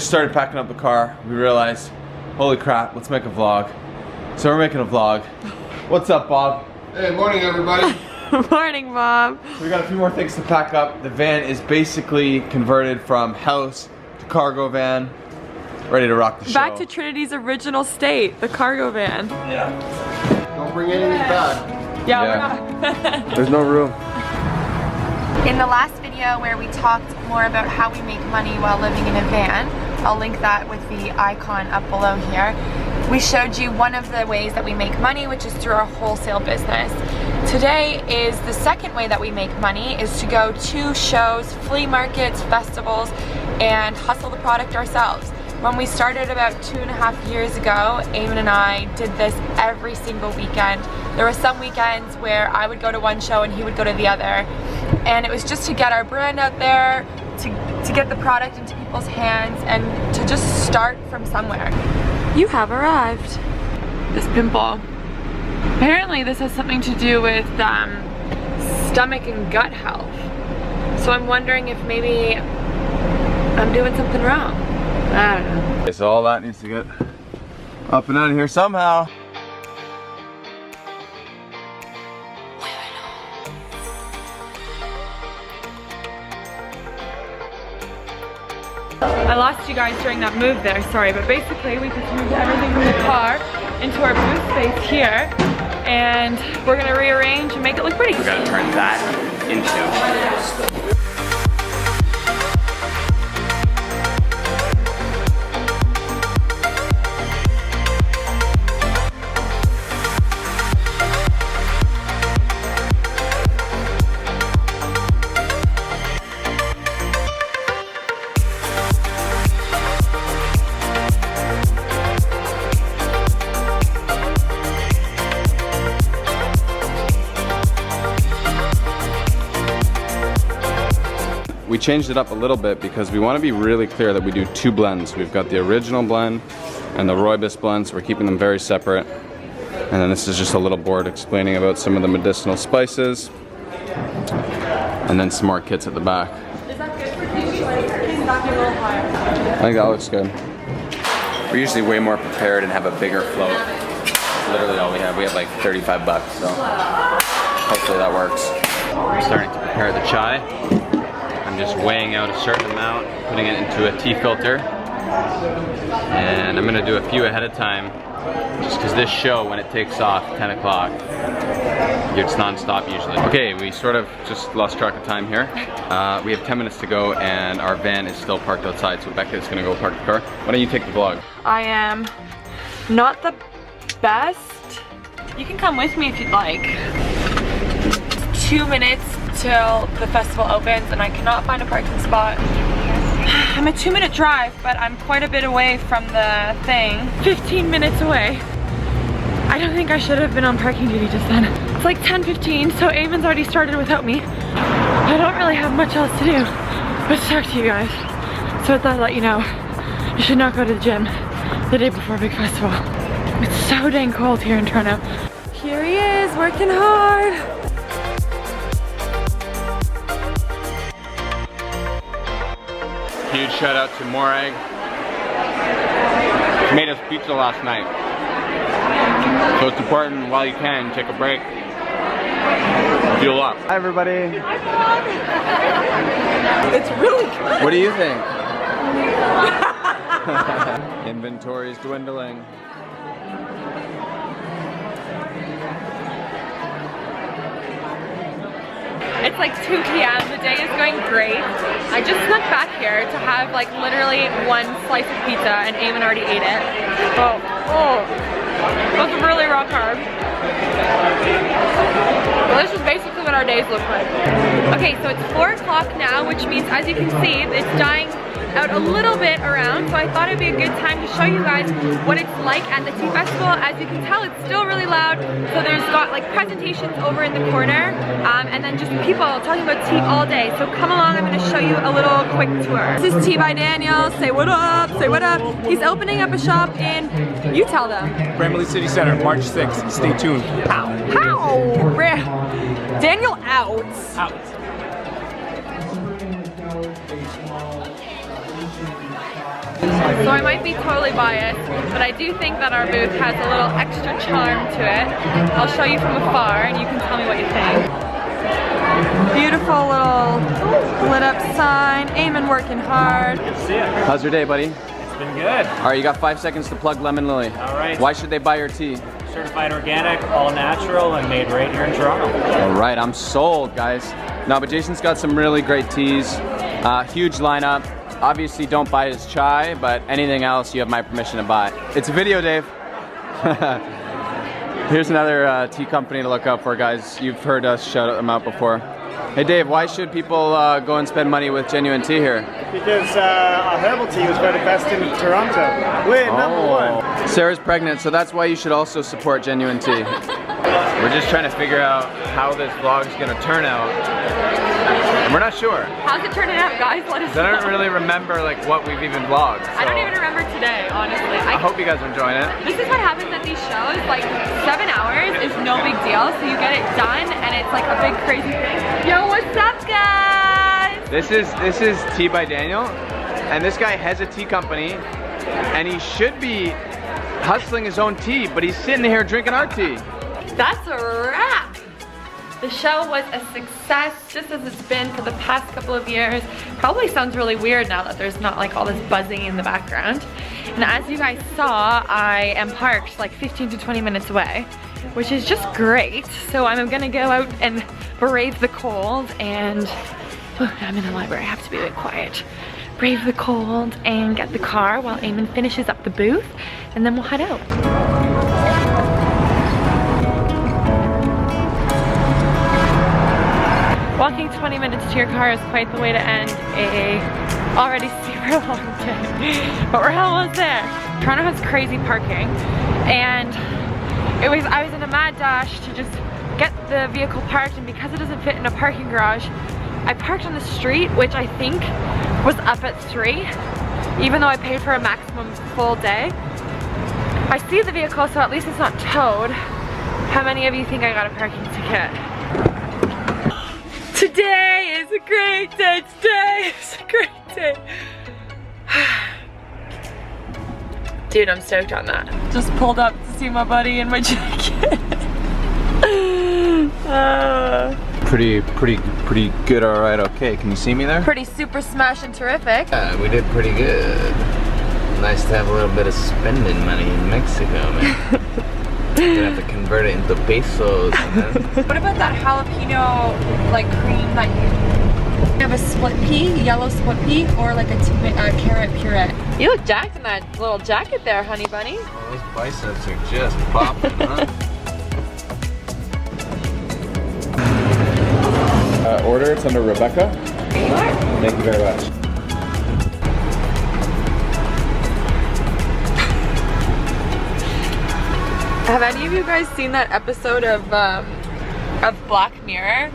just started packing up the car. We realized, holy crap, let's make a vlog. So we're making a vlog. What's up, Bob? Hey, morning everybody. Morning, Bob. So we got a few more things to pack up. The van is basically converted from house to cargo van. Ready to rock the show. Back to Trinity's original state, the cargo van. Yeah. Don't bring anything back. Yeah, Yeah. we're not. There's no room. In the last video where we talked more about how we make money while living in a van, I'll link that with the icon up below here. We showed you one of the ways that we make money, which is through our wholesale business. Today is the second way that we make money, is to go to shows, flea markets, festivals, and hustle the product ourselves. When we started about 2.5 years ago, Eamon and I did this every single weekend. There were some weekends where I would go to one show and he would go to the other. And it was just to get our brand out there, to get the product into people's hands, and to just start from somewhere. You have arrived. This pimple. Apparently this has something to do with stomach and gut health. So I'm wondering if maybe I'm doing something wrong. I don't know. Okay, so all that needs to get up and out of here somehow. I lost you guys during that move there, sorry, but basically we just moved everything from the car into our booth space here, and we're gonna rearrange and make it look pretty. We gotta turn that into. We changed it up a little bit because we want to be really clear that we do two blends. We've got the original blend and the rooibos blend, so we're keeping them very separate. And then this is just a little board explaining about some of the medicinal spices. And then some more kits at the back. Is that good for TV? Like, can that be a little higher? I think that looks good. We're usually way more prepared and have a bigger float. That's literally all we have. We have like 35 bucks, so hopefully that works. We're starting to prepare the chai. I'm just weighing out a certain amount, putting it into a tea filter. And I'm gonna do a few ahead of time, just because this show, when it takes off, 10 o'clock, it's non-stop usually. Okay, we sort of just lost track of time here. We have 10 minutes to go and our van is still parked outside, so Becca's gonna go park the car. Why don't you take the vlog? I am not the best. You can come with me if you'd like. 2 minutes till the festival opens and I cannot find a parking spot. I'm a 2-minute drive, but I'm quite a bit away from the thing. 15 minutes away. I don't think I should have been on parking duty just then. It's like 10:15, so Eamon's already started without me. I don't really have much else to do but to talk to you guys. So I thought I'd let you know, you should not go to the gym the day before a big festival. It's so dang cold here in Toronto. Here he is, working hard. Huge shout out to Morag. She made us pizza last night. So it's important, while you can, take a break. Fuel up. Hi everybody. Hi Bob. It's really good. What do you think? Inventory's dwindling. It's like 2 p.m. The day is going great. I just snuck back here to have like literally one slice of pizza and Eamon already ate it. Oh, that's really raw carb. Well, this is basically what our days look like. Okay, so it's 4 o'clock now, which means, as you can see, it's dying out a little bit around, so I thought it'd be a good time to show you guys what it's like at the tea festival. As you can tell, it's still really loud, so there's got like presentations over in the corner, and then just people talking about tea all day. So come along, I'm going to show you a little quick tour. This is Tea by Daniel. Say what up, say what up. He's opening up a shop in, you tell them. Bramley City Center, March 6th. Stay tuned. Pow! Pow! Daniel out. Out. So I might be totally biased, but I do think that our booth has a little extra charm to it. I'll show you from afar and you can tell me what you think. Beautiful little lit up sign. Eamon working hard. Good to see you. How's your day, buddy? It's been good. All right, you got 5 seconds to plug Lemon Lily. All right. Why should they buy your tea? Certified organic, all natural, and made right here in Toronto. All right, I'm sold, guys. No, but Jason's got some really great teas. Huge lineup. Obviously, don't buy his chai, but anything else, you have my permission to buy. It's a video, Dave. Here's another tea company to look out for, guys. You've heard us shout them out before. Hey, Dave, why should people go and spend money with genuine tea here? Because our herbal tea was voted best in Toronto. We're #1. Sarah's pregnant, so that's why you should also support genuine tea. We're just trying to figure out how this vlog's gonna turn out. And we're not sure. How's it turning out, guys? Let us know. I don't really remember like what we've even vlogged. So I don't even remember today, honestly. I hope you guys are enjoying it. This is what happens at these shows. Like 7 hours is no big deal, so you get it done, and it's like a big crazy thing. Yo, what's up, guys? This is Tea by Daniel, and this guy has a tea company, and he should be hustling his own tea, but he's sitting here drinking our tea. That's a wrap. The show was a success, just as it's been for the past couple of years. Probably sounds really weird now that there's not like all this buzzing in the background. And as you guys saw, I am parked like 15 to 20 minutes away, which is just great. So I'm gonna go out and brave the cold and, I'm in the library, I have to be a bit quiet. Brave the cold and get the car while Eamon finishes up the booth, and then we'll head out. Walking 20 minutes to your car is quite the way to end a already super long day, but we're almost there. Toronto has crazy parking, and I was in a mad dash to just get the vehicle parked, and because it doesn't fit in a parking garage, I parked on the street, which I think was up at 3, even though I paid for a maximum full day. I see the vehicle, so at least it's not towed. How many of you think I got a parking ticket? Today is a great day. Today is a great day. Dude, I'm stoked on that. Just pulled up to see my buddy in my jacket. Pretty good, all right, okay. Can you see me there? Pretty super smash and terrific. Yeah, we did pretty good. Nice to have a little bit of spending money in Mexico, man. You're gonna have to convert it into pesos. What about that jalapeno like cream that you have a split pea, yellow split pea, or like a carrot puree? You look jacked in that little jacket there, honey bunny. Oh, those biceps are just popping, huh? Order, it's under Rebecca. Here you are. Thank you very much. Have any of you guys seen that episode of Black Mirror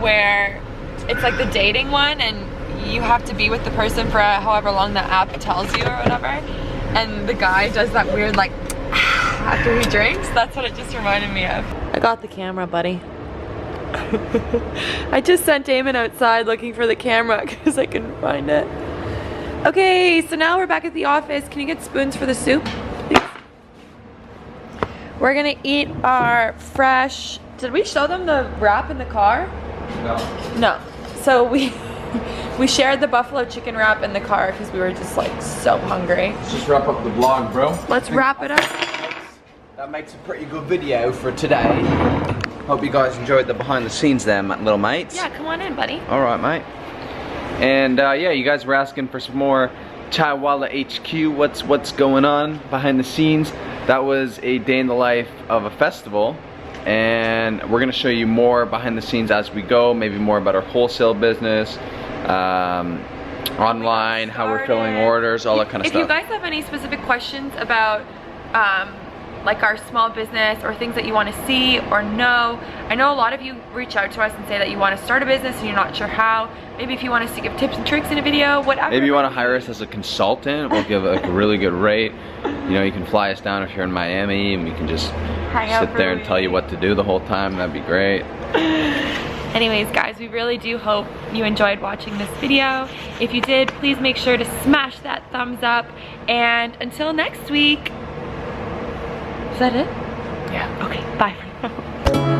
where it's like the dating one and you have to be with the person for however long the app tells you or whatever, and the guy does that weird like after he drinks? That's what it just reminded me of. I got the camera, buddy. I just sent Eamon outside looking for the camera because I couldn't find it. Okay, so now we're back at the office. Can you get spoons for the soup? We're gonna eat our fresh, did we show them the wrap in the car? No. No. So we shared the buffalo chicken wrap in the car because we were just like so hungry. Let's just wrap up the vlog, bro. Let's wrap it up. That makes a pretty good video for today. Hope you guys enjoyed the behind the scenes there, little mates. Yeah, come on in, buddy. All right, mate. And yeah, you guys were asking for some more Chaiwala HQ. What's going on behind the scenes? That was a day in the life of a festival, and we're gonna show you more behind the scenes as we go. Maybe more about our wholesale business, online, how we're filling orders, all that kind of stuff. If you guys have any specific questions about like our small business or things that you want to see or know, I know a lot of you reach out to us and say that you want to start a business and you're not sure how. Maybe if you want us to give tips and tricks in a video, whatever. Maybe you want to hire us as a consultant. We'll give like a really good rate. You know, you can fly us down if you're in Miami, and we can just sit there and tell you what to do the whole time. That'd be great. Anyways, guys, we really do hope you enjoyed watching this video. If you did, please make sure to smash that thumbs up. And until next week, is that it? Yeah. Okay, bye for now.